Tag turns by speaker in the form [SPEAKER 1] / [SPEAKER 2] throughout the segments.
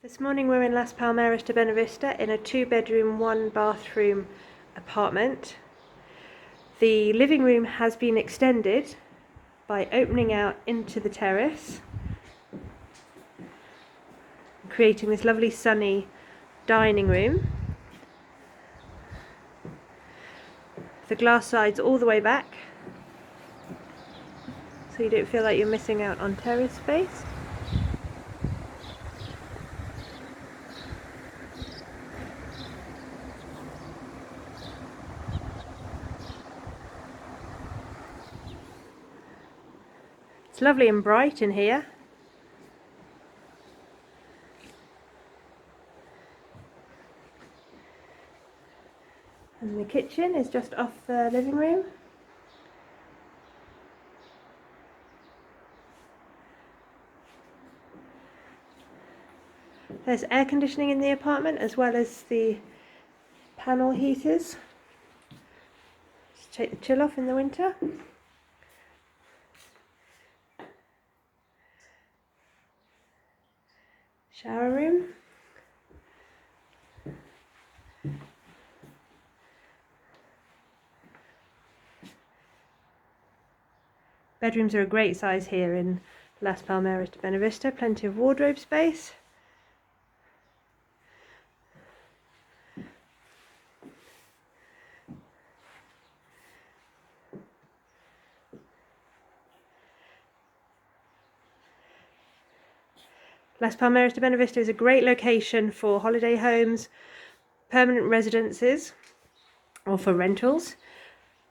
[SPEAKER 1] This morning we're in Las Palmeras to Benavista in a 2-bedroom, 1-bathroom apartment. The living room has been extended by opening out into the terrace, creating this lovely sunny dining room. The glass sides all the way back, so you don't feel like you're missing out on terrace space. It's lovely and bright in here. And the kitchen is just off the living room. There's air conditioning in the apartment as well as the panel heaters. Just take the chill off in the winter. Shower room. Bedrooms are a great size here in Las Palmeras de Benavista. Plenty of wardrobe space. Las Palmeras de Benavista is a great location for holiday homes, permanent residences, or for rentals.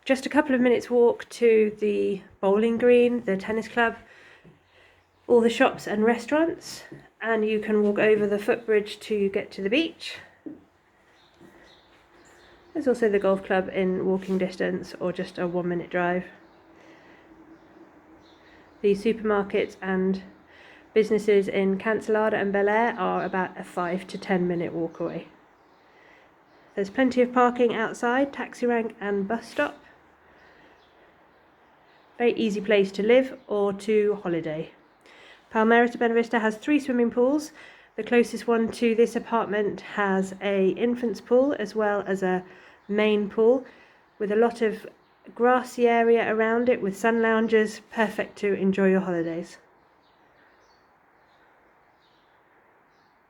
[SPEAKER 1] Just a couple of minutes walk to the bowling green, the tennis club, all the shops and restaurants, and you can walk over the footbridge to get to the beach. There's also the golf club in walking distance or just a 1-minute drive. The supermarkets and businesses in Cancelada and Bel Air are about a 5 to 10 minute walk away. There's plenty of parking outside, taxi rank and bus stop. Very easy place to live or to holiday. Palmeras de Benavista has 3 swimming pools. The closest one to this apartment has an infant's pool as well as a main pool with a lot of grassy area around it with sun loungers, perfect to enjoy your holidays.